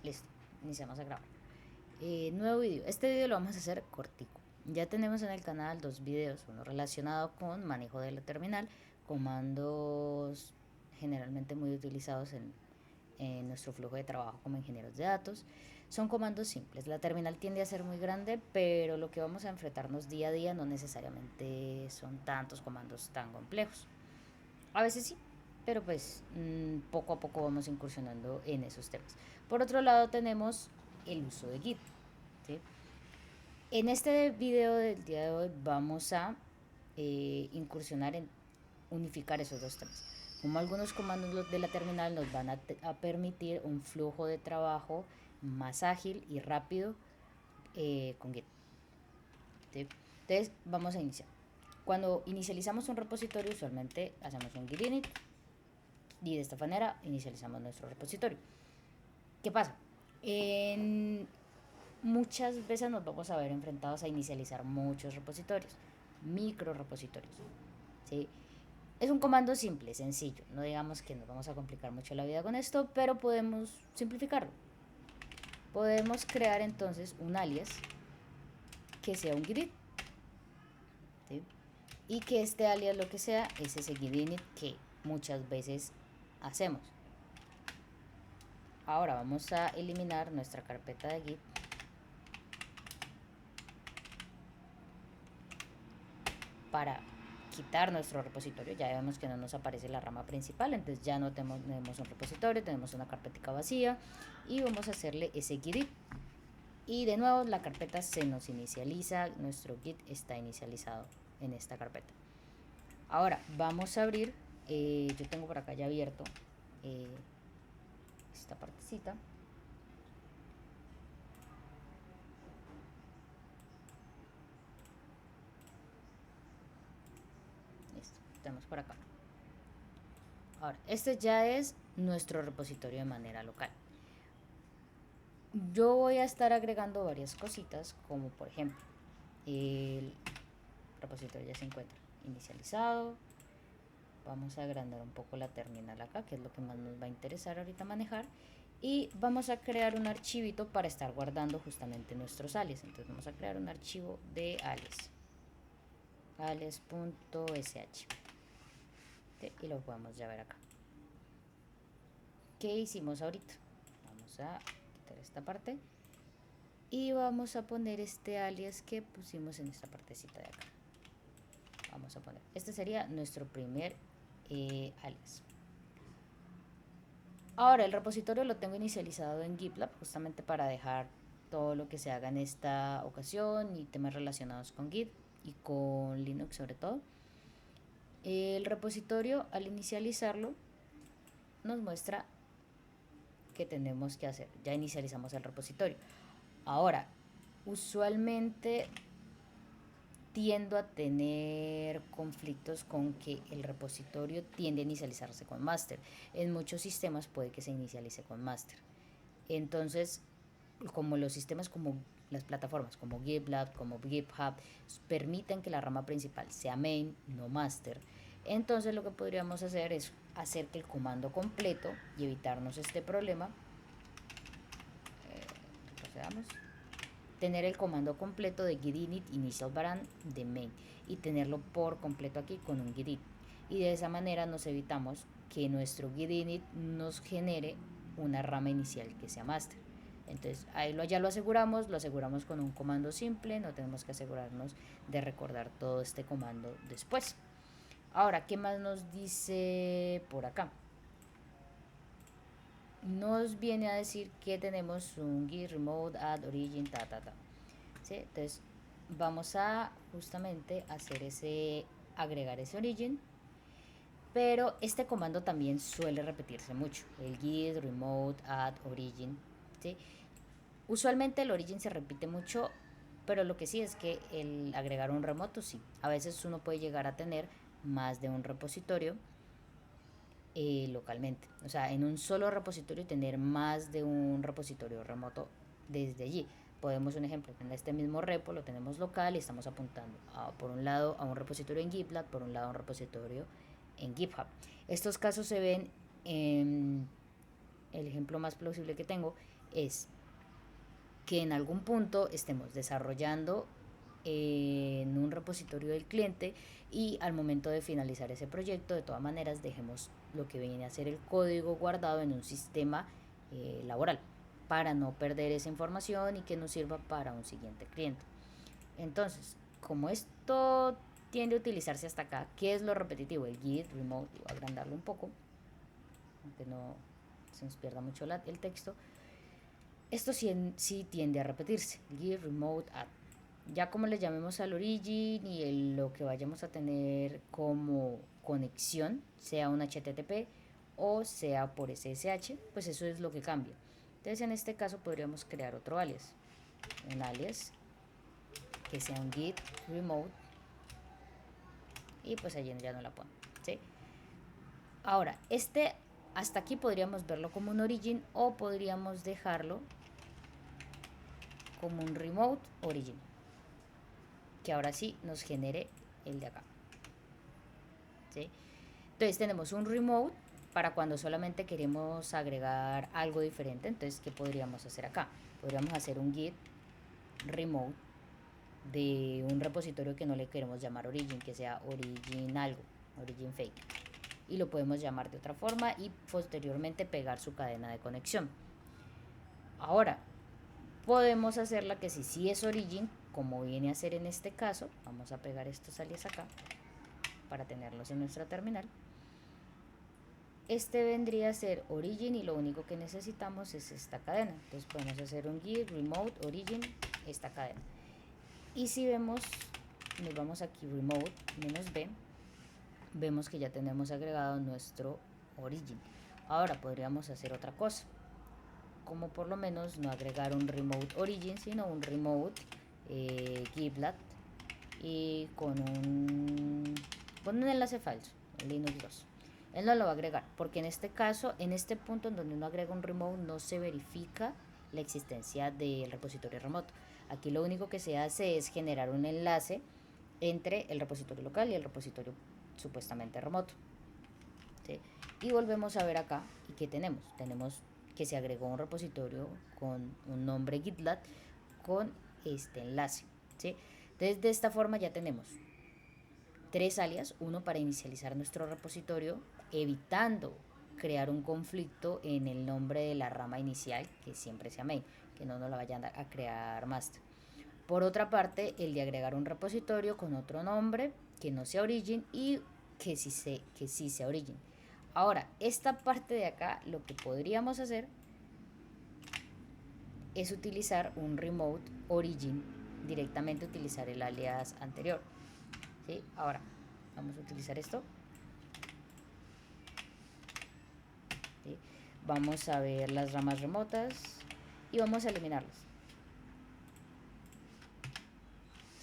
Listo, iniciamos a grabar. Nuevo video. Este video lo vamos a hacer cortico. Ya tenemos en el canal dos videos, uno relacionado con manejo de la terminal, comandos generalmente muy utilizados en nuestro flujo de trabajo como ingenieros de datos. Son comandos simples. La terminal tiende a ser muy grande, pero lo que vamos a enfrentarnos día a día no necesariamente son tantos comandos tan complejos. A veces sí, pero pues poco a poco vamos incursionando en esos temas. Por otro lado tenemos el uso de Git. ¿Sí? En este video del día de hoy vamos a incursionar en unificar esos dos temas. Como algunos comandos de la terminal nos van a permitir un flujo de trabajo más ágil y rápido con Git. ¿Sí? Entonces vamos a iniciar. Cuando inicializamos un repositorio usualmente hacemos un git init y de esta manera inicializamos nuestro repositorio. ¿Qué pasa? Muchas veces nos vamos a ver enfrentados a inicializar muchos repositorios, micro repositorios. ¿Sí? Es un comando simple, sencillo. No digamos que nos vamos a complicar mucho la vida con esto, pero podemos simplificarlo. Podemos crear entonces un alias que sea un git. ¿Sí? Y que este alias lo que sea es ese git init que muchas veces hacemos. Ahora vamos a eliminar nuestra carpeta de git para quitar nuestro repositorio. Ya vemos que no nos aparece la rama principal, entonces ya no tenemos un repositorio, tenemos una carpeta vacía y vamos a hacerle ese git. Y de nuevo la carpeta se nos inicializa, nuestro git está inicializado en esta carpeta. Ahora vamos a abrir, yo tengo por acá ya abierto esta partecita. Listo, tenemos por acá. Ahora, este ya es nuestro repositorio de manera local. Yo voy a estar agregando varias cositas, como por ejemplo, el repositorio ya se encuentra inicializado. Vamos a agrandar un poco la terminal acá, que es lo que más nos va a interesar ahorita manejar. Y vamos a crear un archivito para estar guardando justamente nuestros alias. Entonces vamos a crear un archivo de alias, alias.sh. Y lo podemos ya ver acá. ¿Qué hicimos ahorita? Vamos a quitar esta parte y vamos a poner este alias que pusimos en esta partecita de acá. Vamos a poner, este sería nuestro primer alias. Ahora el repositorio lo tengo inicializado en GitLab justamente para dejar todo lo que se haga en esta ocasión y temas relacionados con Git y con Linux sobre todo. El repositorio al inicializarlo nos muestra que tenemos que hacer. Ya inicializamos el repositorio. Ahora, usualmente tiendo a tener conflictos con que el repositorio tiende a inicializarse con master. En muchos sistemas puede que se inicialice con master. Entonces, como los sistemas como las plataformas como GitLab, como GitHub, permiten que la rama principal sea main, no master, entonces lo que podríamos hacer es hacer que el comando completo y evitarnos este problema, procedamos, tener el comando completo de git init initial baran de main y tenerlo por completo aquí con un git. Y de esa manera nos evitamos que nuestro git init nos genere una rama inicial que sea master. Entonces ahí ya lo aseguramos con un comando simple, no tenemos que asegurarnos de recordar todo este comando después. Ahora, ¿qué más nos dice por acá? Nos viene a decir que tenemos un git remote add origin ¿sí? Entonces vamos a justamente hacer agregar ese origin, pero este comando también suele repetirse mucho, el git remote add origin, ¿sí? Usualmente el origin se repite mucho, pero lo que sí es que el agregar un remoto sí, a veces uno puede llegar a tener más de un repositorio localmente, o sea, en un solo repositorio tener más de un repositorio remoto desde allí. Podemos, un ejemplo, en este mismo repo lo tenemos local y estamos apuntando por un lado a un repositorio en GitLab, por un lado a un repositorio en GitHub. Estos casos se ven en el ejemplo más plausible que tengo es que en algún punto estemos desarrollando en un repositorio del cliente y al momento de finalizar ese proyecto, de todas maneras, dejemos lo que viene a ser el código guardado en un sistema laboral para no perder esa información y que nos sirva para un siguiente cliente. Entonces, como esto tiende a utilizarse hasta acá, ¿qué es lo repetitivo? El git remote, voy a agrandarlo un poco, aunque no se nos pierda mucho el texto. Esto sí tiende a repetirse, git remote add. Ya como le llamemos al origin y lo que vayamos a tener como conexión, sea un HTTP o sea por SSH, pues eso es lo que cambia. Entonces en este caso podríamos crear otro alias, un alias que sea un git remote y pues allí ya no la pongo, ¿sí? Ahora, hasta aquí podríamos verlo como un origin o podríamos dejarlo como un remote origin, que ahora sí nos genere el de acá, ¿sí? Entonces tenemos un remote para cuando solamente queremos agregar algo diferente. Entonces, ¿qué podríamos hacer acá? Podríamos hacer un git remote de un repositorio que no le queremos llamar origin, que sea origin algo, origin fake, y lo podemos llamar de otra forma y posteriormente pegar su cadena de conexión. Ahora podemos hacerla que si sí es origin, como viene a ser en este caso, vamos a pegar estos alias acá para tenerlos en nuestra terminal. Este vendría a ser origin y lo único que necesitamos es esta cadena. Entonces podemos hacer un git remote origin esta cadena. Y si vemos, nos vamos aquí remote -b, vemos que ya tenemos agregado nuestro origin. Ahora podríamos hacer otra cosa, como por lo menos no agregar un remote origin, sino un remote GitLab y con un enlace falso, Linux 2. Él no lo va a agregar, porque en este caso, en este punto en donde uno agrega un remote, no se verifica la existencia del repositorio remoto. Aquí lo único que se hace es generar un enlace entre el repositorio local y el repositorio supuestamente remoto, ¿sí? Y volvemos a ver acá, ¿y qué tenemos? Tenemos que se agregó un repositorio con un nombre GitLab con este enlace, ¿sí? Entonces de esta forma ya tenemos 3 alias, uno para inicializar nuestro repositorio, evitando crear un conflicto en el nombre de la rama inicial, que siempre sea main, que no nos la vayan a crear master. Por otra parte, el de agregar un repositorio con otro nombre, que no sea origin y que sí sea origin. Ahora, esta parte de acá, lo que podríamos hacer es utilizar un remote origin, directamente utilizar el alias anterior, ¿sí? Ahora, vamos a utilizar esto. ¿Sí? Vamos a ver las ramas remotas y vamos a eliminarlas.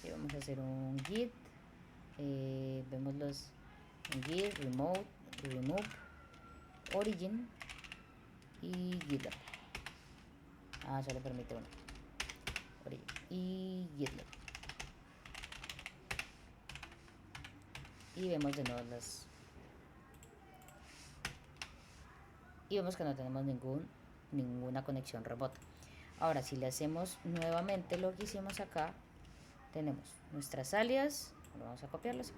¿Sí? Vamos a hacer un git, vemos los git, remote, remove, origin y GitLab. Solo permite uno. Origin y GitLab. Y vemos de nuevo y vemos que no tenemos ninguna conexión remota. Ahora, si le hacemos nuevamente lo que hicimos acá, tenemos nuestras alias. Vamos a copiarlas.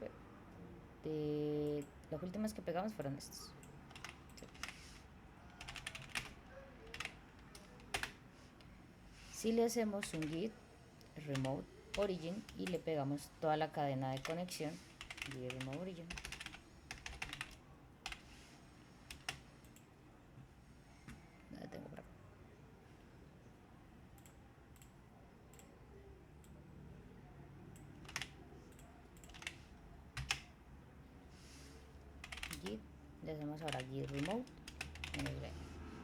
Las últimas que pegamos fueron estas. Si le hacemos un git remote origin y le pegamos toda la cadena de conexión, git remote origin, la tengo por acá. Git, le hacemos ahora git remote.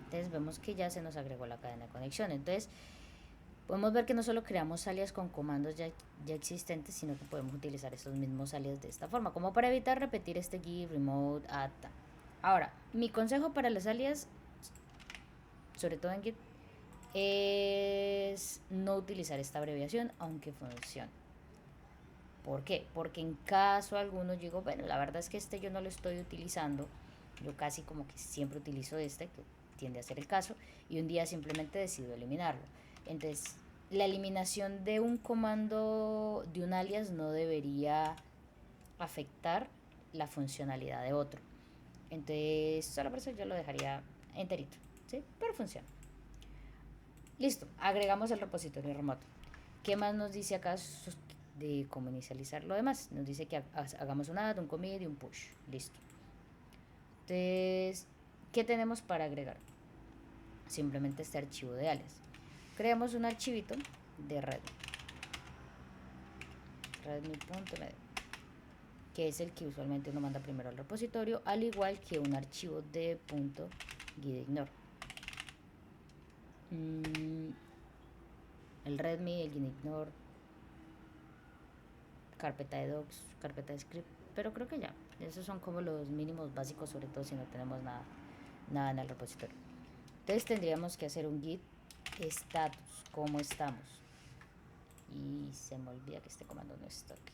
Entonces vemos que ya se nos agregó la cadena de conexión. Entonces podemos ver que no solo creamos alias con comandos ya existentes, sino que podemos utilizar estos mismos alias de esta forma, como para evitar repetir este git remote add. Ahora, mi consejo para las alias, sobre todo en Git, es no utilizar esta abreviación, aunque funcione. ¿Por qué? Porque en caso alguno yo digo, bueno, la verdad es que yo no lo estoy utilizando, yo casi como que siempre utilizo que tiende a ser el caso, y un día simplemente decido eliminarlo. Entonces, la eliminación de un comando, de un alias, no debería afectar la funcionalidad de otro. Entonces, solo por eso yo lo dejaría enterito, ¿sí? Pero funciona. Listo, agregamos el repositorio remoto. ¿Qué más nos dice acá de cómo inicializar lo demás? Nos dice que hagamos un add, un commit y un push. Listo. Entonces, ¿qué tenemos para agregar? Simplemente este archivo de alias. Creamos un archivito de redmi.md, que es el que usualmente uno manda primero al repositorio, al igual que un archivo de .gidignore. El readme, el gidignore, carpeta de docs, carpeta de script, pero creo que ya, esos son como los mínimos básicos, sobre todo si no tenemos nada en el repositorio. Entonces tendríamos que hacer un git status, cómo estamos, y se me olvida que este comando no está aquí.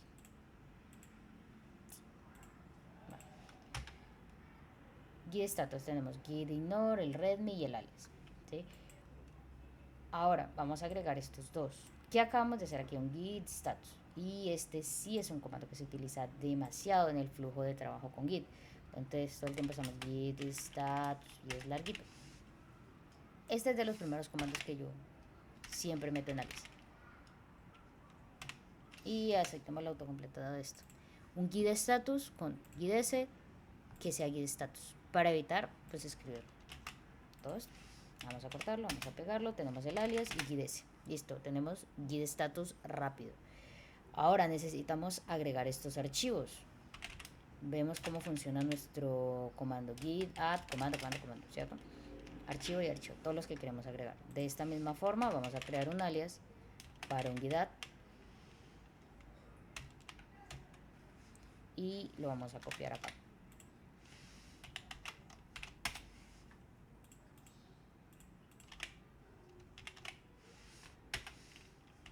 Vale. Git status, tenemos gidignore, el readme y el alias, ¿sí? Ahora vamos a agregar estos dos. ¿Qué acabamos de hacer aquí? Un git status. Y este sí es un comando que se utiliza demasiado en el flujo de trabajo con Git. Entonces todo el tiempo estamos git status y es larguito. Este es de los primeros comandos que yo siempre meto en alias. Y aceptemos la autocompletada de esto. Un git status con git s que sea git status, para evitar pues escribir todo esto. Vamos a cortarlo, vamos a pegarlo, tenemos el alias y git s. Listo, tenemos git status rápido. Ahora necesitamos agregar estos archivos. Vemos cómo funciona nuestro comando git add, comando, ¿cierto? Archivo y archivo, todos los que queremos agregar. De esta misma forma vamos a crear un alias para un git add y lo vamos a copiar acá.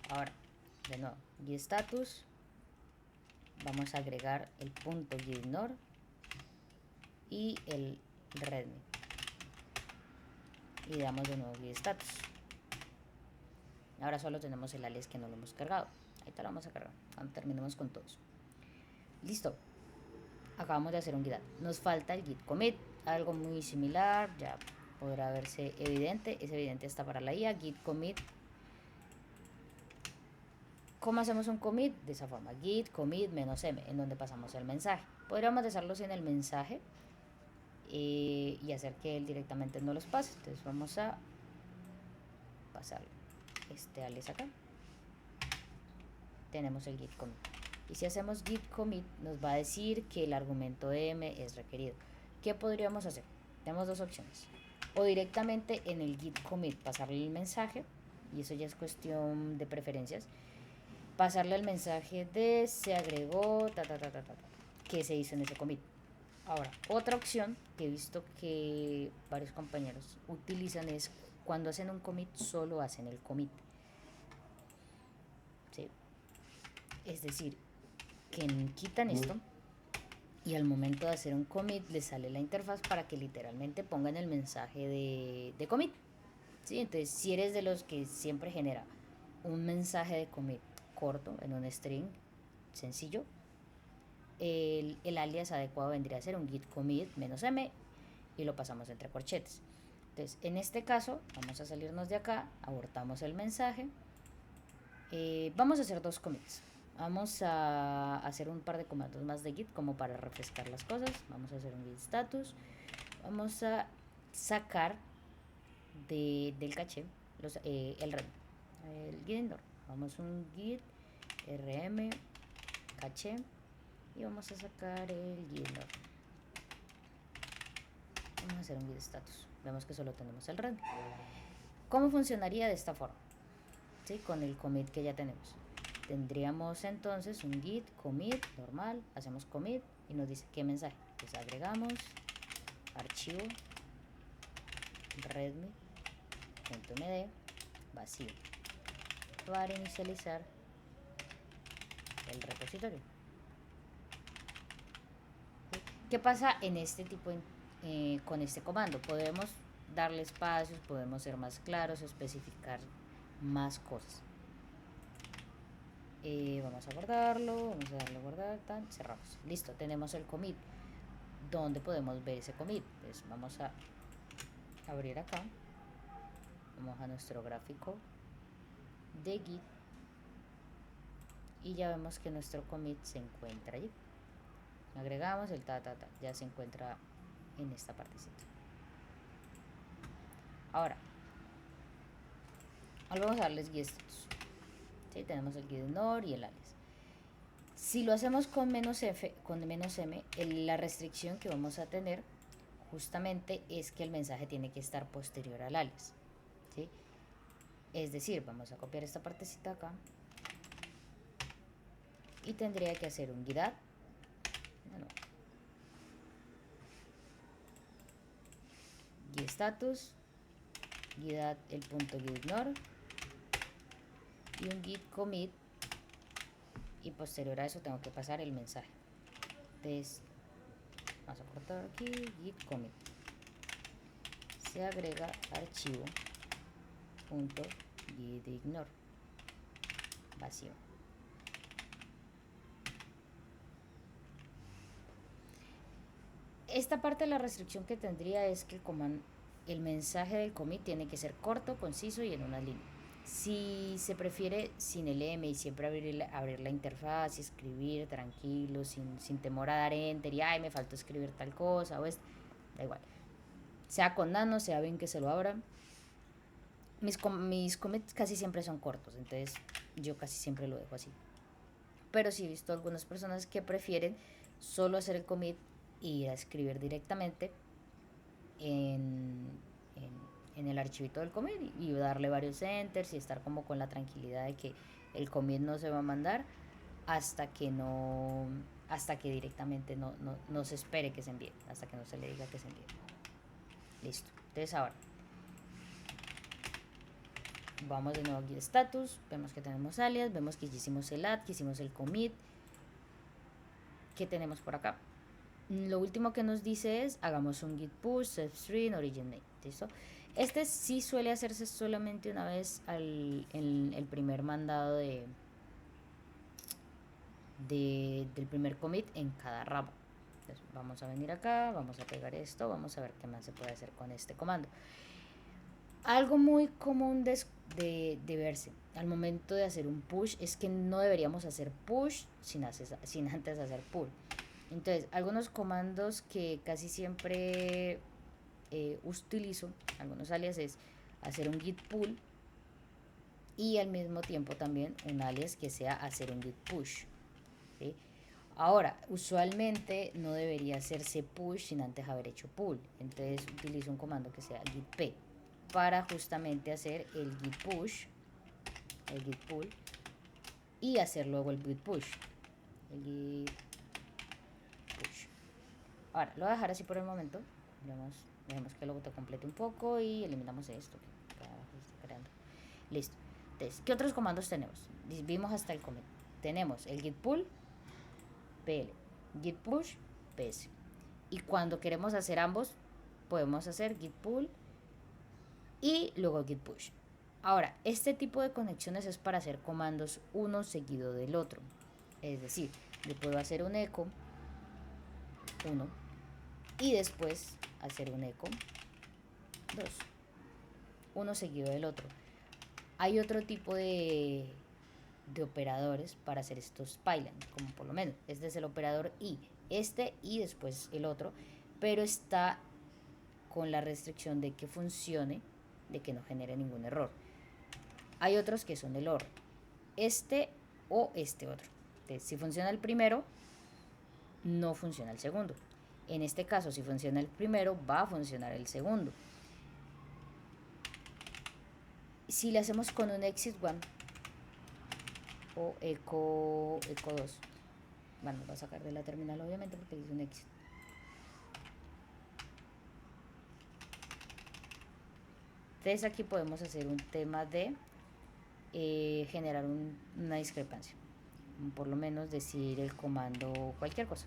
Ahora, de nuevo, git status, vamos a agregar el punto gidignore y el readme. Y damos de nuevo git status. Ahora solo tenemos el alias que no lo hemos cargado. Ahí te lo vamos a cargar cuando terminemos con todos. Listo. Acabamos de hacer un git add. Nos falta el git commit, algo muy similar, ya podrá verse evidente, es evidente hasta para la IA. Git commit. ¿Cómo hacemos un commit? De esa forma, git commit "-m", en donde pasamos el mensaje. Podríamos dejarlo sin el mensaje y hacer que él directamente no los pase. Entonces vamos a pasar este alias acá. Tenemos el git commit. Y si hacemos git commit, nos va a decir que el argumento m es requerido. ¿Qué podríamos hacer? Tenemos dos opciones. O directamente en el git commit pasarle el mensaje, y eso ya es cuestión de preferencias. Pasarle el mensaje de se agregó, que se hizo en ese commit. Ahora, otra opción que he visto que varios compañeros utilizan es cuando hacen un commit, solo hacen el commit. ¿Sí? Es decir, que quitan esto y al momento de hacer un commit les sale la interfaz para que literalmente pongan el mensaje de commit. ¿Sí? Entonces, si eres de los que siempre genera un mensaje de commit corto en un string sencillo, el alias adecuado vendría a ser un git commit -m y lo pasamos entre corchetes. Entonces, en este caso, vamos a salirnos de acá, abortamos el mensaje. Vamos a hacer dos commits. Vamos a hacer un par de comandos más de git como para refrescar las cosas. Vamos a hacer un git status. Vamos a sacar del caché el rem, el gidignore. Vamos a un git rm caché y vamos a sacar el gidignore. Vamos a hacer un git status. Vemos que solo tenemos el rem. ¿Cómo funcionaría de esta forma? ¿Sí? Con el commit que ya tenemos. Tendríamos entonces un git commit normal, hacemos commit y nos dice qué mensaje. Pues agregamos archivo redmi.md vacío para inicializar el repositorio. ¿Qué pasa en este tipo con este comando? Podemos darle espacios, podemos ser más claros, especificar más cosas. Vamos a guardarlo, vamos a darle a guardar, cerramos. Listo, tenemos el commit. ¿Dónde podemos ver ese commit? Pues vamos a abrir acá, vamos a nuestro gráfico de Git y ya vemos que nuestro commit se encuentra allí. Agregamos el ya se encuentra en esta partecita. Ahora vamos a darles git status. ¿Sí? Tenemos el git ignore y el alias. Si lo hacemos con -m, la restricción que vamos a tener justamente es que el mensaje tiene que estar posterior al alias, ¿sí? Es decir, vamos a copiar esta partecita acá y tendría que hacer un git add, git status, git add el punto git ignore y un git commit, y posterior a eso tengo que pasar el mensaje. Entonces vamos a cortar aquí, git commit, se agrega archivo punto git ignore vacío. Esta parte de la restricción que tendría es que el mensaje del commit tiene que ser corto, conciso y en una línea. Si se prefiere sin el M y siempre abrir la interfaz y escribir tranquilo, sin temor a dar enter y ay, me faltó escribir tal cosa o da igual. Sea con nano, sea bien que se lo abran. Mis commits casi siempre son cortos, entonces yo casi siempre lo dejo así. Pero sí he visto algunas personas que prefieren solo hacer el commit y ir a escribir directamente en el archivito del commit y darle varios enters y estar como con la tranquilidad de que el commit no se va a mandar hasta que directamente no se espere que se envíe, hasta que no se le diga que se envíe. Listo. Entonces ahora vamos de nuevo aquí a status, vemos que tenemos alias, vemos que ya hicimos el add, que hicimos el commit. ¿Qué tenemos por acá? Lo último que nos dice es hagamos un git push, self-string, originate. ¿Listo? Este sí suele hacerse solamente una vez en el primer mandado del primer commit en cada ramo. Entonces, vamos a venir acá, vamos a pegar esto, vamos a ver qué más se puede hacer con este comando. Algo muy común de verse al momento de hacer un push es que no deberíamos hacer push sin antes hacer pull. Entonces, algunos comandos que casi siempre utilizo, algunos alias, es hacer un git pull y al mismo tiempo también un alias que sea hacer un git push, ¿sí? Ahora, usualmente no debería hacerse push sin antes haber hecho pull, entonces utilizo un comando que sea git p para justamente hacer el git push, el git pull y hacer luego el git push, el git push. Ahora, lo voy a dejar así por el momento. Dejemos que luego te complete un poco y eliminamos esto que está creando. Listo. Entonces, ¿qué otros comandos tenemos? Vimos hasta el commit. Tenemos el git pull, pl, git push, ps. Y cuando queremos hacer ambos, podemos hacer git pull y luego git push. Ahora, este tipo de conexiones es para hacer comandos uno seguido del otro. Es decir, yo puedo hacer un echo 1 y después hacer un echo 2, uno seguido del otro. Hay otro tipo de operadores para hacer estos pipelines, como por lo menos este es el operador y después el otro, pero está con la restricción de que funcione, de que no genere ningún error. Hay otros que son el OR, este o este otro. Entonces, si funciona el primero, no funciona el segundo. En este caso, si funciona el primero, va a funcionar el segundo. Si le hacemos con un exit 1 o echo 2, bueno, lo voy a sacar de la terminal obviamente porque dice un exit. Entonces aquí podemos hacer un tema de generar una discrepancia, por lo menos decir el comando cualquier cosa.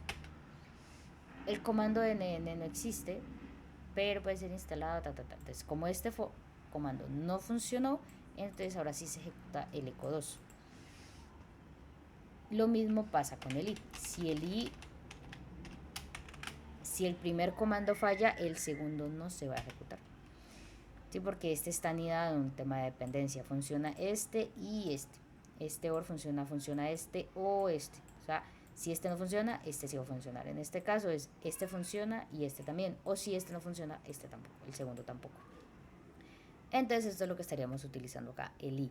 El comando nn no existe, pero puede ser instalado, Entonces, como este comando no funcionó, entonces ahora sí se ejecuta el eco 2. Lo mismo pasa con el i. Si el primer comando falla, el segundo no se va a ejecutar. Sí, porque este está anidado en un tema de dependencia. Funciona este y este. Este OR funciona este o este. O sea, si este no funciona, este sí va a funcionar. En este caso es este funciona y este también. O si este no funciona, este tampoco. El segundo tampoco. Entonces esto es lo que estaríamos utilizando acá, el i,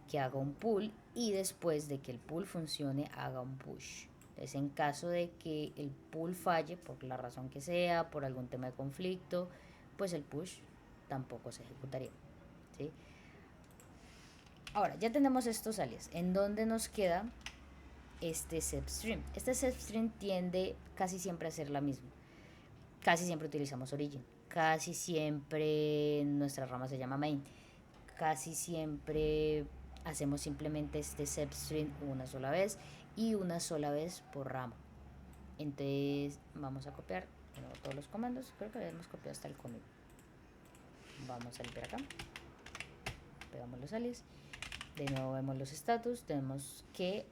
que haga un pull y después de que el pull funcione haga un push. Entonces en caso de que el pull falle, por la razón que sea, por algún tema de conflicto, pues el push tampoco se ejecutaría, ¿sí? Ahora, ya tenemos estos alias. ¿En dónde nos queda este setstream? Este setstream tiende casi siempre a ser la misma. Casi siempre utilizamos origin. Casi siempre nuestra rama se llama main. Casi siempre hacemos simplemente este setstream una sola vez y una sola vez por rama. Entonces vamos a copiar de nuevo todos los comandos. Creo que habíamos copiado hasta el commit. Vamos a limpiar acá. Pegamos los alias. De nuevo vemos los status. Tenemos que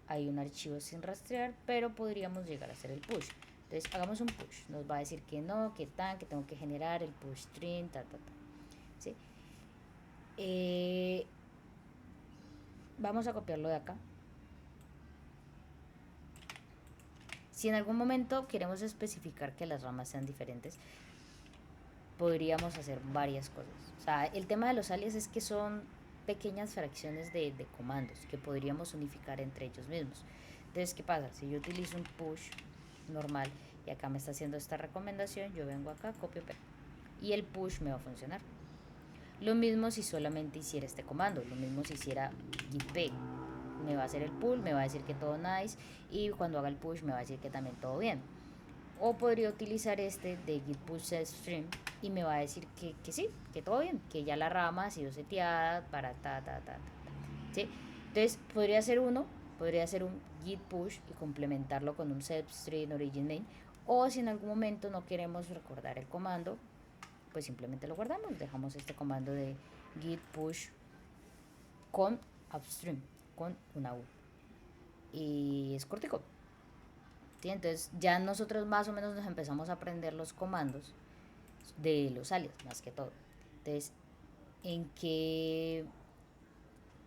hay un archivo sin rastrear, pero podríamos llegar a hacer el push. Entonces hagamos un push. Nos va a decir que no, que tengo que generar el push string, ¿sí? Vamos a copiarlo de acá. Si en algún momento queremos especificar que las ramas sean diferentes, podríamos hacer varias cosas. O sea, el tema de los alias es que son pequeñas fracciones de comandos que podríamos unificar entre ellos mismos. Entonces, ¿qué pasa? Si yo utilizo un push normal y acá me está haciendo esta recomendación, yo vengo acá, copio, pego, y el push me va a funcionar. Lo mismo si solamente hiciera este comando, lo mismo si hiciera git p, me va a hacer el pull, me va a decir que todo nice, y cuando haga el push me va a decir que también todo bien. O podría utilizar este de git push setstream y me va a decir que sí, que todo bien, que ya la rama ha sido seteada para ¿sí? Entonces podría ser un git push y complementarlo con un setstream origin main. O si en algún momento no queremos recordar el comando, pues simplemente lo guardamos, dejamos este comando de git push con upstream, con una U. Y es cortico. ¿Sí? Entonces ya nosotros más o menos nos empezamos a aprender los comandos de los alias, más que todo. Entonces, en que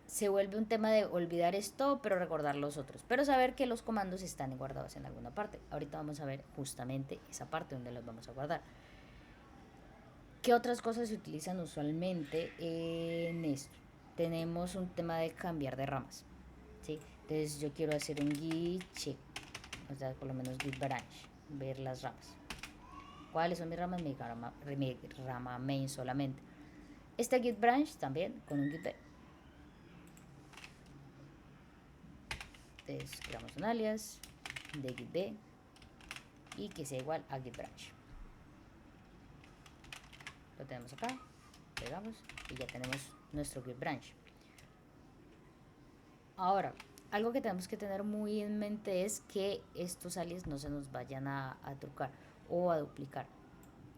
se vuelve un tema de olvidar esto, pero recordar los otros. Pero saber que los comandos están guardados en alguna parte. Ahorita vamos a ver justamente esa parte donde los vamos a guardar. ¿Qué otras cosas se utilizan usualmente en esto? Tenemos un tema de cambiar de ramas, ¿sí? Entonces yo quiero hacer un git check, o sea, por lo menos git branch, ver las ramas. ¿Cuáles son mis ramas? Mi rama main solamente. Este git branch también con un git b. Entonces creamos un alias de git b y que sea igual a git branch. Lo tenemos acá, pegamos y ya tenemos nuestro git branch. Ahora, algo que tenemos que tener muy en mente es que estos alias no se nos vayan a trucar o a duplicar.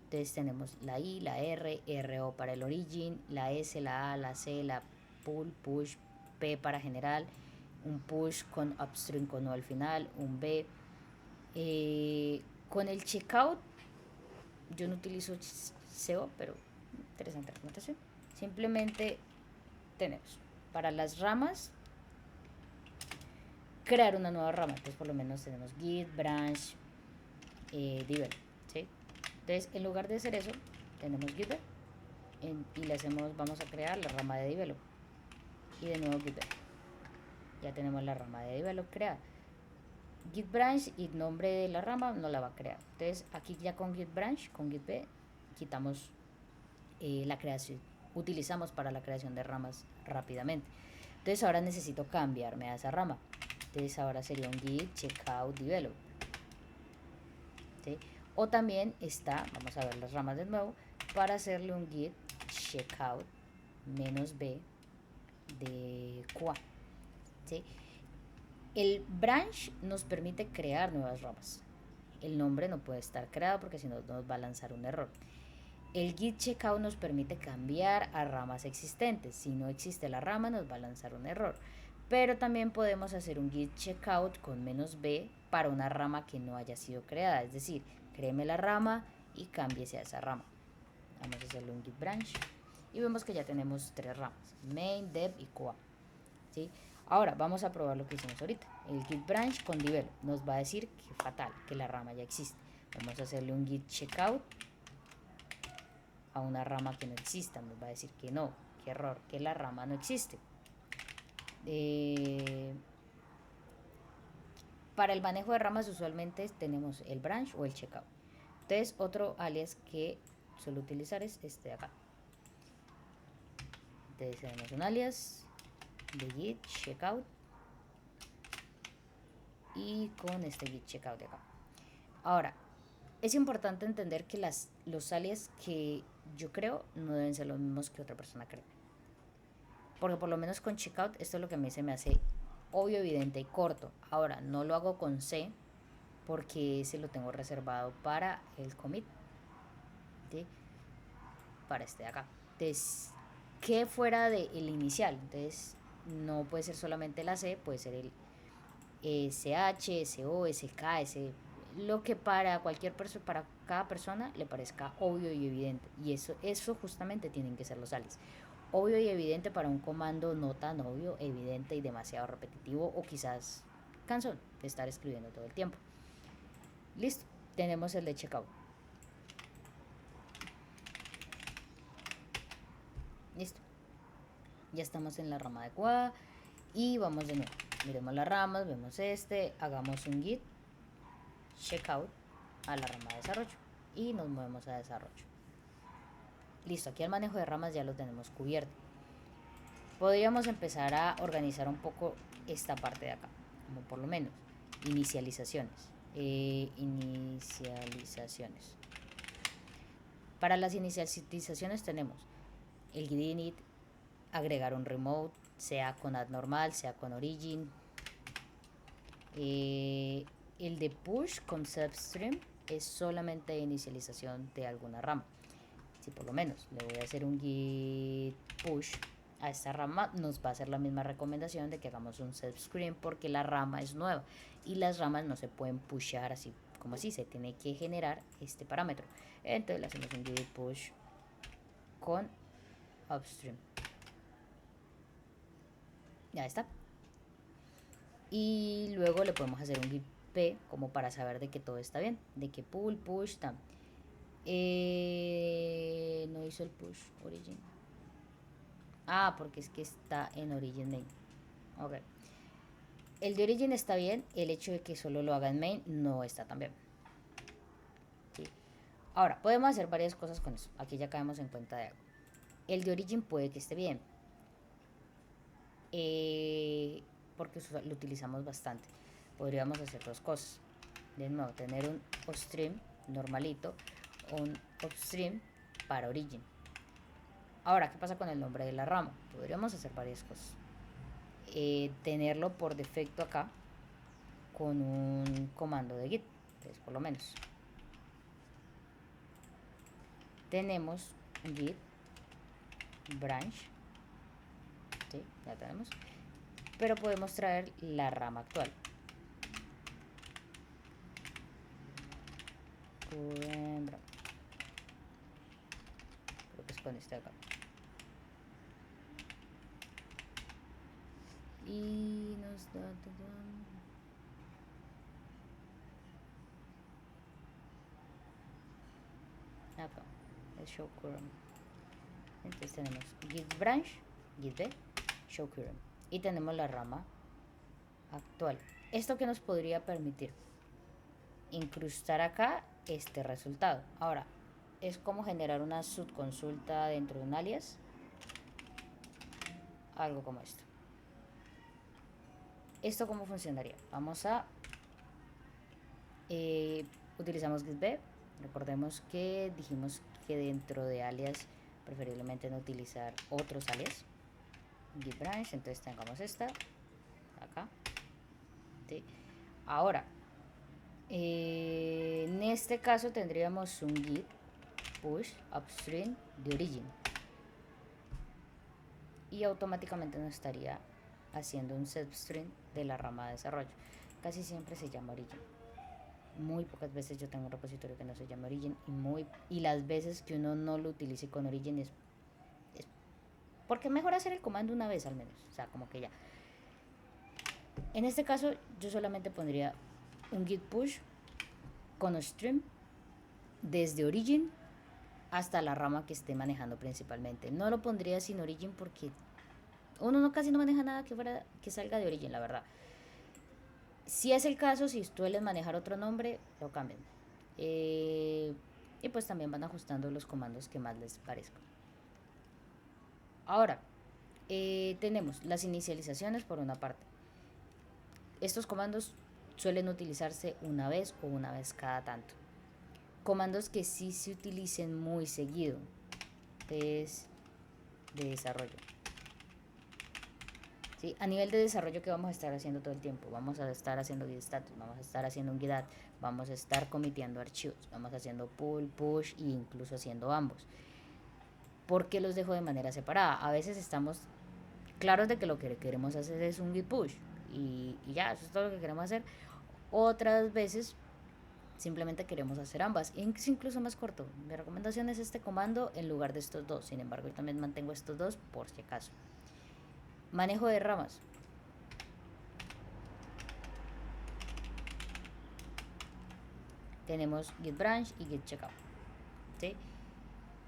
Entonces tenemos la I, la R, RO para el origin, la S, la A, la C, la pull, push, P para general, un push con upstream con O al final, un B. Con el checkout, yo no utilizo SEO, pero interesante recomendación. Simplemente tenemos para las ramas crear una nueva rama. Entonces por lo menos tenemos git, branch, develop, ¿sí? Entonces en lugar de hacer eso, tenemos git y le hacemos, vamos a crear la rama de develop y de nuevo git. Ya tenemos la rama de develop creada. Git branch y nombre de la rama no la va a crear. Entonces aquí ya con git branch, con git b, quitamos la creación, utilizamos para la creación de ramas rápidamente. Entonces ahora necesito cambiarme a esa rama. Entonces ahora sería un git checkout develop, ¿sí? O también está, vamos a ver las ramas de nuevo, para hacerle un git checkout -b de QA, ¿sí? El branch nos permite crear nuevas ramas. El nombre no puede estar creado porque si no nos va a lanzar un error. El git checkout nos permite cambiar a ramas existentes. Si no existe la rama, nos va a lanzar un error. Pero también podemos hacer un git checkout con -b para una rama que no haya sido creada. Es decir, créeme la rama y cámbiese a esa rama. Vamos a hacerle un git branch. Y vemos que ya tenemos 3 ramas: main, dev y coa. ¿Sí? Ahora vamos a probar lo que hicimos ahorita. El git branch con develop nos va a decir que fatal, que la rama ya existe. Vamos a hacerle un git checkout a una rama que no exista. Nos va a decir que no, que error, que la rama no existe. Para el manejo de ramas usualmente tenemos el branch o el checkout. Entonces otro alias que suelo utilizar es este de acá. Entonces tenemos un alias de git checkout y con este git checkout de acá. Ahora, es importante entender que los alias que yo creo no deben ser los mismos que otra persona cree. Porque por lo menos con checkout esto es lo que a mí se me hace obvio, evidente y corto. Ahora, no lo hago con C porque ese lo tengo reservado para el commit, ¿sí? Para este de acá. Entonces, que fuera del inicial. Entonces, no puede ser solamente la C, puede ser el SH, SO, SK, S, lo que para cualquier persona, para cada persona le parezca obvio y evidente. Y eso justamente tienen que ser los alias. Obvio y evidente para un comando no tan obvio, evidente y demasiado repetitivo, o quizás cansón de estar escribiendo todo el tiempo. Listo, tenemos el de checkout. Listo, ya estamos en la rama adecuada y vamos de nuevo. Miremos las ramas, vemos hagamos un git checkout a la rama de desarrollo y nos movemos a desarrollo. Listo, aquí el manejo de ramas ya lo tenemos cubierto. Podríamos empezar a organizar un poco esta parte de acá, como por lo menos inicializaciones. Para las inicializaciones tenemos el git init, agregar un remote, sea con add normal, sea con origin. El de push con substream es solamente de inicialización de alguna rama. Si por lo menos le voy a hacer un git push a esta rama, nos va a hacer la misma recomendación de que hagamos un substream porque la rama es nueva y las ramas no se pueden pushar así como así, se tiene que generar este parámetro. Entonces le hacemos un git push con upstream. Ya está. Y luego le podemos hacer un git p como para saber de que todo está bien, de que pull, push, tam. No hizo el push origin. Porque es que está en origin main. Ok. El de origin está bien, el hecho de que solo lo haga en main no está tan bien. ¿Sí? Ahora, podemos hacer varias cosas con eso. Aquí ya caemos en cuenta de algo. El de origin puede que esté bien. Porque lo utilizamos bastante. Podríamos hacer dos cosas. De nuevo, tener un upstream normalito, un upstream para origin. Ahora, ¿qué pasa con el nombre de la rama? Podríamos hacer varias cosas. Tenerlo por defecto acá con un comando de git. Entonces, por lo menos tenemos git branch, ¿sí? Ya tenemos, pero podemos traer la rama actual. Creo que es con este acá. Y nos da acá el show current. Entonces tenemos git branch, git b, show current y tenemos la rama actual. Esto que nos podría permitir incrustar acá este resultado. Ahora es como generar una subconsulta dentro de un alias, algo como esto. ¿Esto cómo funcionaría? Vamos a utilizamos git b. Recordemos que dijimos que dentro de alias preferiblemente no utilizar otros alias. Git branch, entonces tengamos esta acá, ¿sí? Ahora en este caso tendríamos un git push upstream de origin y automáticamente nos estaría haciendo un substring de la rama de desarrollo. Casi siempre se llama origin. Muy pocas veces yo tengo un repositorio que no se llama origin y las veces que uno no lo utilice con origin es porque es mejor hacer el comando una vez al menos, o sea, como que ya. En este caso yo solamente pondría un git push con stream desde origin hasta la rama que esté manejando principalmente. No lo pondría sin origin porque uno casi no maneja nada que salga de origin, la verdad. Si es el caso, si suelen manejar otro nombre, lo cambian. Y pues también van ajustando los comandos que más les parezcan. Ahora, tenemos las inicializaciones por una parte. Estos comandos suelen utilizarse una vez o una vez cada tanto. Comandos que sí se utilicen muy seguido es de desarrollo. ¿Sí? A nivel de desarrollo, ¿qué vamos a estar haciendo todo el tiempo? Vamos a estar haciendo git status, vamos a estar haciendo un git add, vamos a estar comiteando archivos, vamos haciendo pull, push e incluso haciendo ambos. ¿Por qué los dejo de manera separada? A veces estamos claros de que lo que queremos hacer es un git push y ya, eso es todo lo que queremos hacer. Otras veces simplemente queremos hacer ambas, es incluso más corto. Mi recomendación es este comando en lugar de estos dos. Sin embargo, yo también mantengo estos dos por si acaso. Manejo de ramas. Tenemos git branch y git checkout. ¿Sí?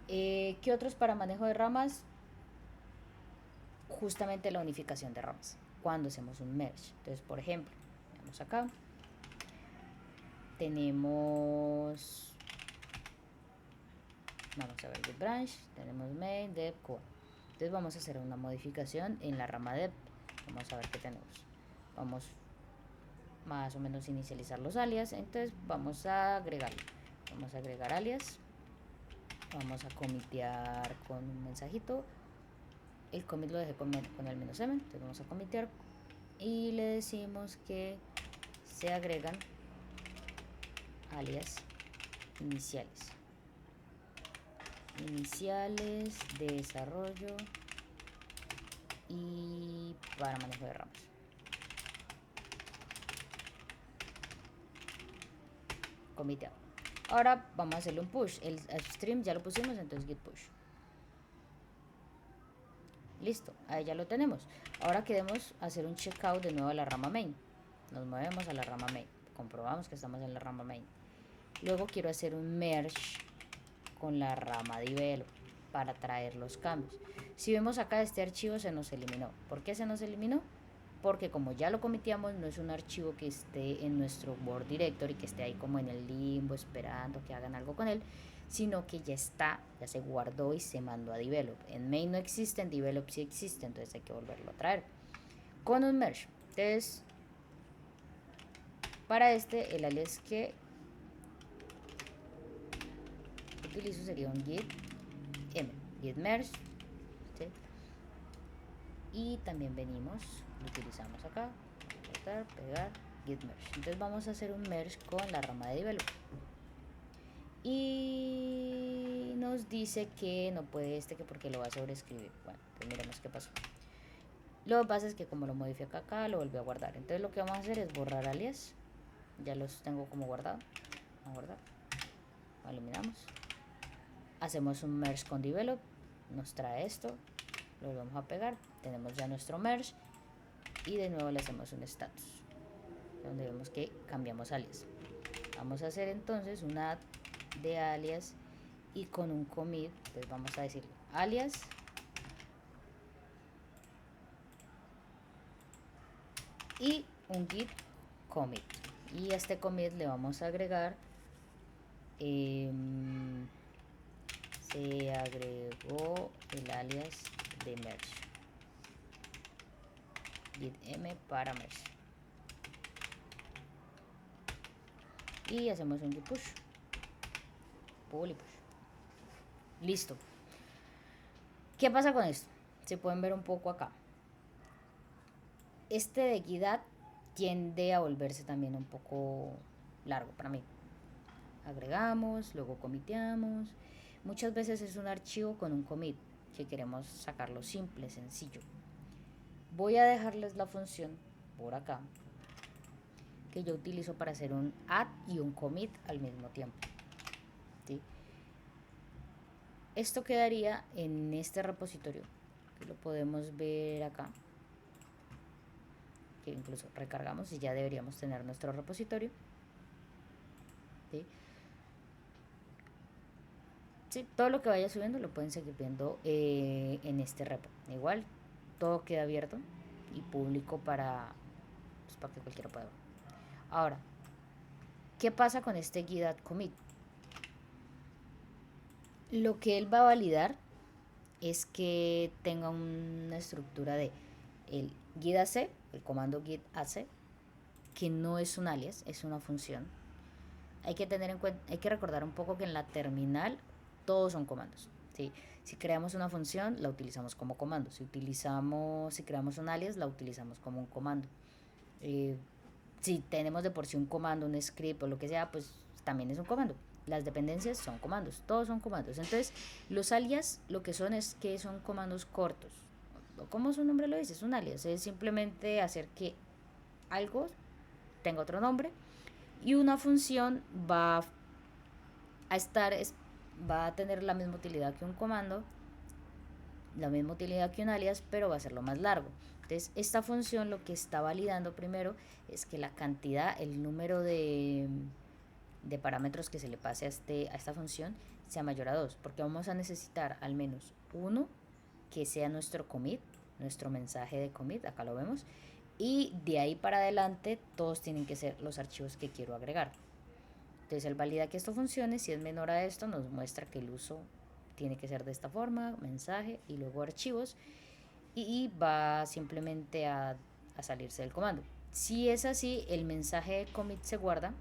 ¿Qué otros para manejo de ramas? Justamente la unificación de ramas. Cuando hacemos un merge. Entonces, por ejemplo, vamos acá. Tenemos, vamos a ver git branch, tenemos main, dev, core. Entonces vamos a hacer una modificación en la rama dev. Vamos a ver qué tenemos. Vamos más o menos inicializar los alias. Entonces vamos a agregarlo. Vamos a agregar alias. Vamos a comitear con un mensajito. El commit lo dejé con el menos "-m", entonces vamos a comitear y le decimos que se agregan alias iniciales de desarrollo y para manejo de ramas. Comiteado. Ahora vamos a hacerle un push. El stream ya lo pusimos, entonces git push. Listo, ahí ya lo tenemos. Ahora queremos hacer un checkout de nuevo a la rama main. Nos movemos a la rama main. Comprobamos que estamos en la rama main. Luego quiero hacer un merge con la rama develop para traer los cambios. Si vemos acá, este archivo se nos eliminó. ¿Por qué se nos eliminó? Porque como ya lo comiteamos, no es un archivo que esté en nuestro Word Directory, que esté ahí como en el limbo esperando que hagan algo con él, sino que ya está, ya se guardó y se mandó a develop. En main no existe, en develop sí existe, entonces hay que volverlo a traer con un merge. Entonces, para este, el alias que utilizo sería un git merge, ¿sí? Y también venimos, lo utilizamos acá, cortar, pegar, git merge. Entonces vamos a hacer un merge con la rama de develop. Y nos dice que no puede que porque lo va a sobreescribir. Bueno, pues miremos qué pasó. Lo que pasa es que como lo modifico acá, lo volví a guardar. Entonces lo que vamos a hacer es borrar alias. Ya los tengo como guardado. Vamos a guardar. Lo eliminamos. Hacemos un merge con develop. Nos trae esto. Lo vamos a pegar. Tenemos ya nuestro merge. Y de nuevo le hacemos un status, donde vemos que cambiamos alias. Vamos a hacer entonces un add de alias y con un commit. Entonces vamos a decirle alias y un git commit. Y a este commit le vamos a agregar se agregó el alias de merge, git m para merge, y hacemos un git push, pull y push. Listo. ¿Qué pasa con esto? Se pueden ver un poco acá. Este de git add tiende a volverse también un poco largo para mí. Agregamos, luego comiteamos. muchas veces es un archivo con un commit que queremos sacarlo simple, sencillo. Voy a dejarles la función por acá que yo utilizo para hacer un add y un commit al mismo tiempo, ¿sí? Esto quedaría en este repositorio, que lo podemos ver acá, que incluso recargamos y ya deberíamos tener nuestro repositorio, ¿sí? Sí, todo lo que vaya subiendo lo pueden seguir viendo en este repo. Igual todo queda abierto y público pues, para que cualquiera pueda ver. Ahora, ¿qué pasa con este git commit? Lo que él va a validar es que tenga una estructura de el git AC, el comando git AC, que no es un alias, es una función. Hay que tener en cuenta, hay que recordar un poco que en la terminal todos son comandos, ¿sí? Si creamos una función, la utilizamos como comando. Si creamos un alias, la utilizamos como un comando. Si tenemos de por sí un comando, un script o lo que sea, pues también es un comando. Las dependencias son comandos, todos son comandos. Entonces, los alias lo que son es que son comandos cortos. Como su nombre lo dice, es un alias. Es simplemente hacer que algo tenga otro nombre y una función va a tener la misma utilidad que un comando, la misma utilidad que un alias, pero va a ser lo más largo. Entonces, esta función lo que está validando primero es que la cantidad, el número de parámetros que se le pase a esta función sea mayor a 2, porque vamos a necesitar al menos uno que sea nuestro commit, nuestro mensaje de commit, acá lo vemos, y de ahí para adelante todos tienen que ser los archivos que quiero agregar. Entonces él valida que esto funcione, si es menor a esto nos muestra que el uso tiene que ser de esta forma, mensaje y luego archivos, y va simplemente a salirse del comando. Si es así, el mensaje de commit se guarda,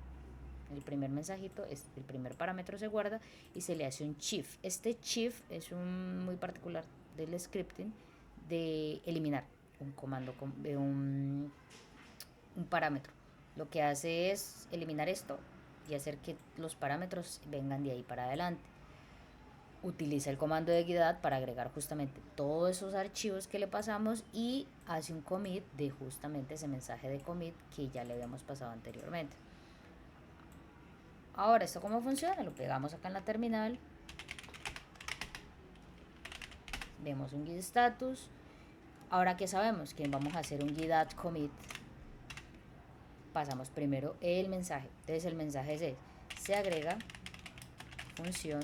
el primer mensajito, el primer parámetro se guarda y se le hace un chief. Este chief es un muy particular del scripting de eliminar un comando, un parámetro. Lo que hace es eliminar esto y hacer que los parámetros vengan de ahí para adelante. Utiliza el comando de git para agregar justamente todos esos archivos que le pasamos y hace un commit de justamente ese mensaje de commit que ya le habíamos pasado anteriormente. Ahora, ¿esto cómo funciona? Lo pegamos acá en la terminal. Vemos un git status. Ahora que sabemos que vamos a hacer un git add commit, pasamos primero el mensaje. Entonces el mensaje es se agrega función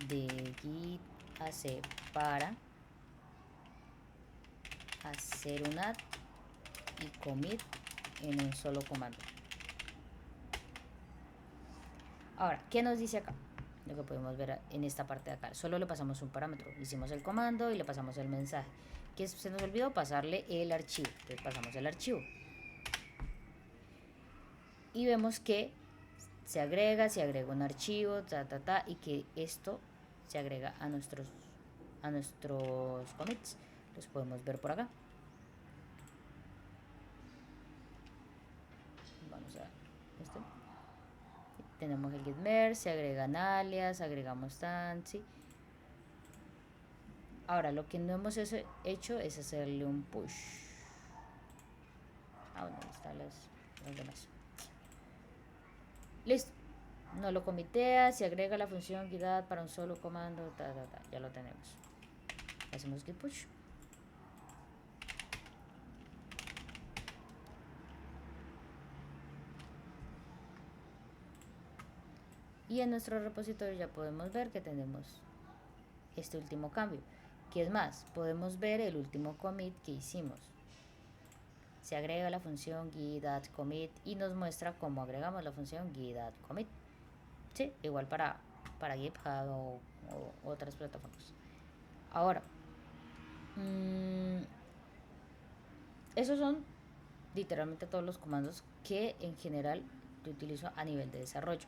de git AC para hacer un add y commit en un solo comando. Ahora, ¿qué nos dice acá? Lo que podemos ver en esta parte de acá. Solo le pasamos un parámetro. Hicimos el comando y le pasamos el mensaje. Que se nos olvidó pasarle el archivo. Entonces pasamos el archivo. Y vemos que se agrega un archivo, y que esto se agrega a nuestros commits. Los podemos ver por acá. Vamos a este. Tenemos el git merge, se agregan alias, agregamos tan, ¿sí? Ahora, lo que no hemos hecho es hacerle un push. Bueno, ahí están los demás. Listo. No lo comitea, se agrega la función git add para un solo comando, ya lo tenemos. Hacemos git push. Y en nuestro repositorio ya podemos ver que tenemos este último cambio. ¿Qué es más? Podemos ver el último commit que hicimos. Se agrega la función git add commit y nos muestra cómo agregamos la función git add commit. Sí, igual para GitHub o otras plataformas. Ahora, esos son literalmente todos los comandos que en general yo utilizo a nivel de desarrollo.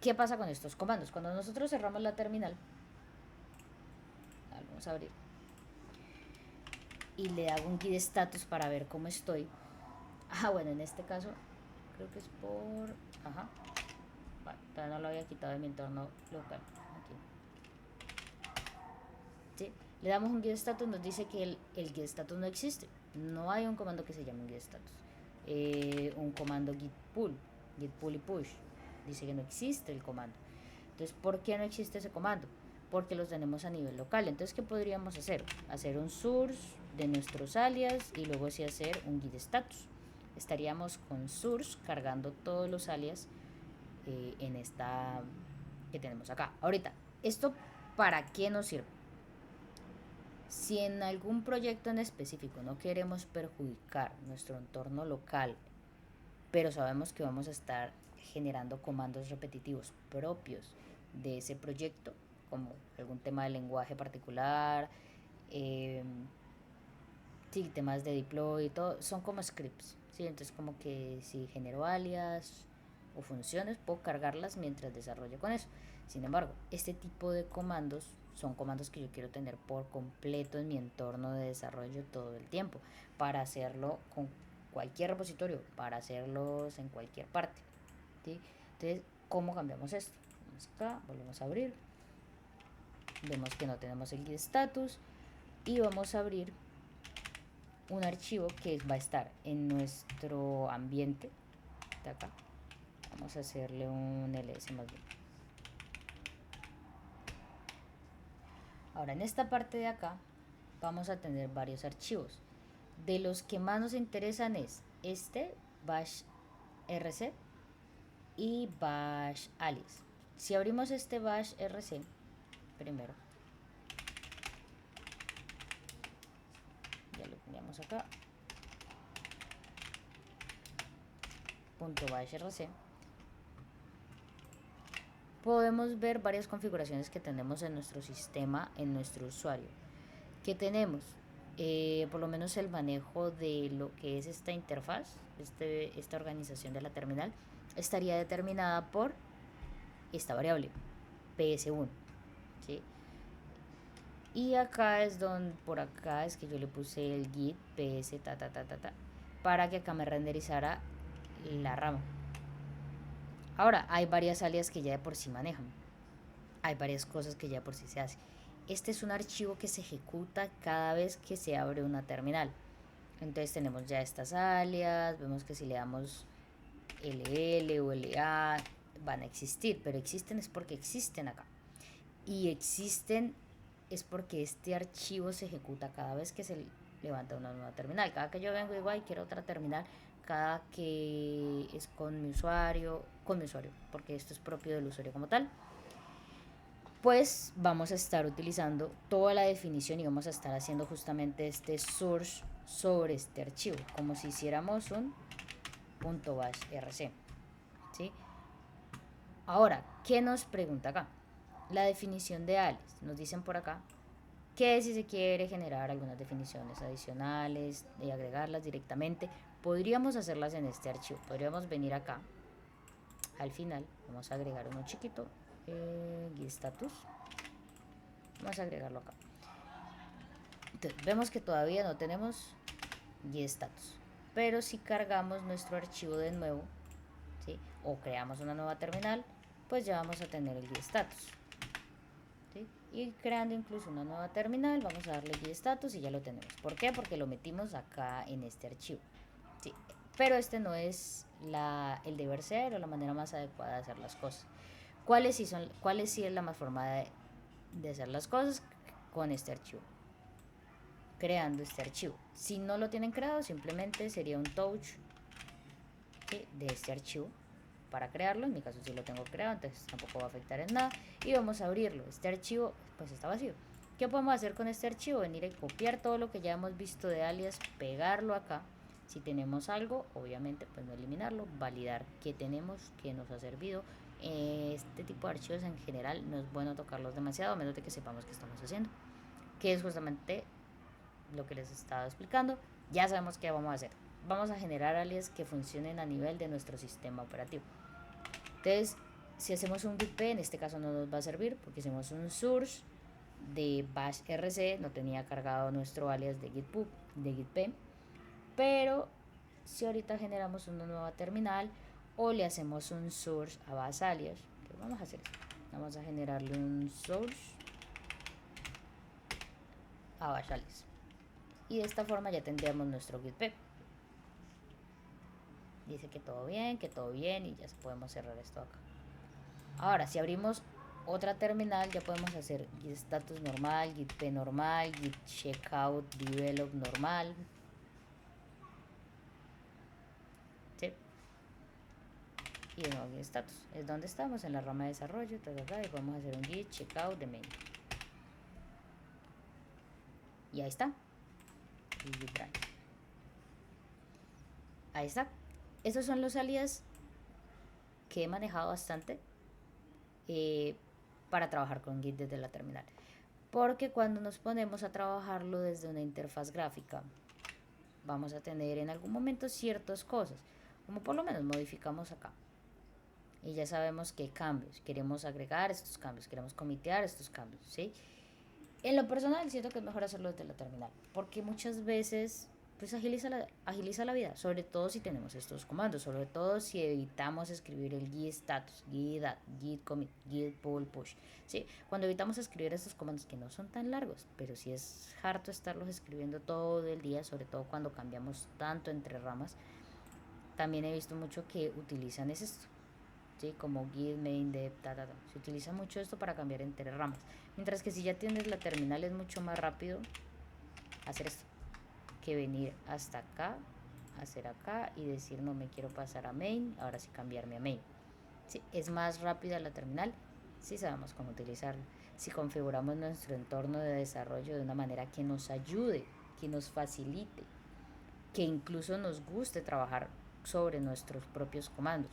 ¿Qué pasa con estos comandos? Cuando nosotros cerramos la terminal, vamos a abrir, y le hago un git status para ver cómo estoy. Bueno, en este caso creo que es por... Ajá. Vale, todavía no lo había quitado de mi entorno local. Aquí. ¿Sí? Le damos un get status, nos dice que el get status no existe. No hay un comando que se llame un get status. Un comando git pull y push. Dice que no existe el comando. Entonces, ¿por qué no existe ese comando? Porque los tenemos a nivel local. Entonces, ¿qué podríamos hacer? Hacer un source de nuestros alias y luego sí hacer un git status. Estaríamos con source cargando todos los alias en esta que tenemos acá. Ahorita, ¿esto para qué nos sirve? Si en algún proyecto en específico no queremos perjudicar nuestro entorno local, pero sabemos que vamos a estar generando comandos repetitivos propios de ese proyecto, como algún tema de lenguaje particular, eh, sí, temas de deploy y todo, son como scripts, ¿sí? Entonces como que si genero alias o funciones, puedo cargarlas mientras desarrollo con eso. Sin embargo, este tipo de comandos son comandos que yo quiero tener por completo en mi entorno de desarrollo todo el tiempo, para hacerlo con cualquier repositorio, para hacerlos en cualquier parte, ¿sí? Entonces, ¿cómo cambiamos esto? Vamos acá, volvemos a abrir, vemos que no tenemos el git status y vamos a abrir un archivo que va a estar en nuestro ambiente de acá. Vamos a hacerle un ls más bien. Ahora en esta parte de acá vamos a tener varios archivos. De los que más nos interesan es este bash rc y bash alias. Si abrimos este bash rc primero, ya lo teníamos acá, punto bash rc, podemos ver varias configuraciones que tenemos en nuestro sistema, en nuestro usuario. ¿Qué tenemos? Por lo menos el manejo de lo que es esta interfaz, esta organización de la terminal, estaría determinada por esta variable, ps1, ¿sí? Y acá es donde, por acá es que yo le puse el git ps para que acá me renderizara la rama. Ahora, hay varias alias que ya de por sí manejan. Hay varias cosas que ya por sí se hacen. Este es un archivo que se ejecuta cada vez que se abre una terminal. Entonces tenemos ya estas alias, vemos que si le damos ll o la van a existir, pero existen es porque existen acá. Y existen es porque este archivo se ejecuta cada vez que se levanta una nueva terminal. Cada que yo vengo y digo, ay, quiero otra terminal, cada que es con mi usuario, porque esto es propio del usuario como tal, pues vamos a estar utilizando toda la definición y vamos a estar haciendo justamente este source sobre este archivo, como si hiciéramos un .bash rc, ¿sí? Ahora, ¿qué nos pregunta acá? La definición de alias. Nos dicen por acá que si se quiere generar algunas definiciones adicionales y agregarlas directamente, podríamos hacerlas en este archivo. Podríamos venir acá, al final, vamos a agregar uno chiquito, git status, vamos a agregarlo acá. Entonces, vemos que todavía no tenemos git status, pero si cargamos nuestro archivo de nuevo, ¿sí? O creamos una nueva terminal, pues ya vamos a tener el git status, ¿sí? Y creando incluso una nueva terminal, vamos a darle git status y ya lo tenemos. ¿Por qué? Porque lo metimos acá en este archivo, ¿sí? Pero este no es el deber ser o la manera más adecuada de hacer las cosas. ¿Cuáles sí es la más forma de hacer las cosas? Con este archivo, creando este archivo. Si no lo tienen creado, simplemente sería un touch, ¿sí?, de este archivo para crearlo. En mi caso sí lo tengo creado, entonces tampoco va a afectar en nada. Y vamos a abrirlo. Este archivo pues está vacío. ¿Qué podemos hacer con este archivo? Venir y copiar todo lo que ya hemos visto de alias, pegarlo acá. Si tenemos algo, obviamente pues no eliminarlo, validar que tenemos, que nos ha servido. Este tipo de archivos en general no es bueno tocarlos demasiado, a menos de que sepamos qué estamos haciendo, que es justamente lo que les estaba explicando. Ya sabemos qué vamos a hacer. Vamos a generar alias que funcionen a nivel de nuestro sistema operativo. Entonces, si hacemos un git p, en este caso no nos va a servir porque hicimos un source de bash rc, no tenía cargado nuestro alias de git p. Pero si ahorita generamos una nueva terminal o le hacemos un source a base alias. Entonces vamos a hacer esto. Vamos a generarle un source a bash alias. Y de esta forma ya tendríamos nuestro git pep. Dice que todo bien y ya podemos cerrar esto acá. Ahora, si abrimos otra terminal, ya podemos hacer git status normal, git p normal, git checkout develop normal. ¿Sí? Y de nuevo git status. Es donde estamos, en la rama de desarrollo, y vamos a hacer un git checkout de main. Y ahí está. Y git branch. Ahí está. Estos son los alias que he manejado bastante para trabajar con Git desde la terminal. Porque cuando nos ponemos a trabajarlo desde una interfaz gráfica, vamos a tener en algún momento ciertas cosas, como por lo menos modificamos acá. Y ya sabemos qué cambios, queremos agregar estos cambios, queremos comitear estos cambios, ¿sí? En lo personal siento que es mejor hacerlo desde la terminal, porque muchas veces pues agiliza la vida, sobre todo si tenemos estos comandos, sobre todo si evitamos escribir el git status, git add, git commit, git pull push, ¿sí? Cuando evitamos escribir estos comandos que no son tan largos, pero sí es harto estarlos escribiendo todo el día, sobre todo cuando cambiamos tanto entre ramas. También he visto mucho que utilizan es esto, ¿sí? Como git main dev, se utiliza mucho esto para cambiar entre ramas, mientras que si ya tienes la terminal es mucho más rápido hacer esto que venir hasta acá, hacer acá y decir no me quiero pasar a main, ahora sí cambiarme a main. Sí, es más rápida la terminal si sabemos cómo utilizarla, si configuramos nuestro entorno de desarrollo de una manera que nos ayude, que nos facilite, que incluso nos guste trabajar sobre nuestros propios comandos.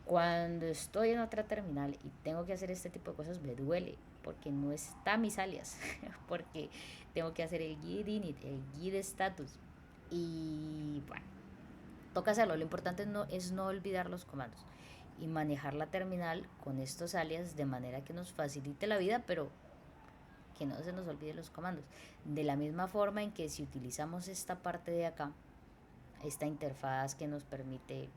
Cuando estoy en otra terminal y tengo que hacer este tipo de cosas me duele porque no está mis alias, porque tengo que hacer el git init, el git status y bueno, toca hacerlo. Lo importante es no olvidar los comandos y manejar la terminal con estos alias de manera que nos facilite la vida, pero que no se nos olvide los comandos. De la misma forma en que si utilizamos esta parte de acá, esta interfaz que nos permite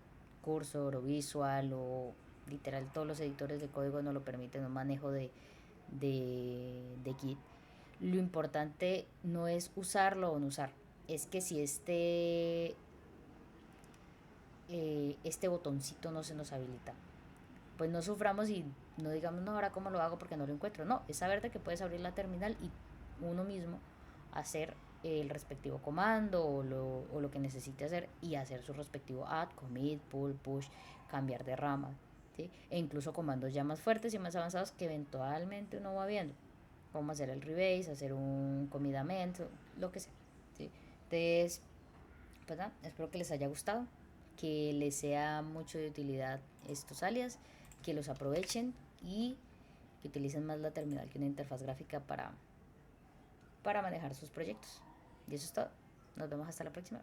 Cursor o Visual o literal todos los editores de código nos lo permiten, un manejo de Git. Lo importante no es usarlo o no usar, es que si este botoncito no se nos habilita, pues no suframos y no digamos no, ahora cómo lo hago porque no lo encuentro. No, es saber de que puedes abrir la terminal y uno mismo hacer el respectivo comando o lo que necesite hacer y hacer su respectivo add, commit, pull, push, cambiar de rama, ¿sí? E incluso comandos ya más fuertes y más avanzados que eventualmente uno va viendo, como hacer el rebase, hacer un comidamento, lo que sea, ¿sí? Entonces, pues nada, espero que les haya gustado, que les sea mucho de utilidad estos alias, que los aprovechen y que utilicen más la terminal que una interfaz gráfica para manejar sus proyectos. Y eso es todo. Nos vemos hasta la próxima.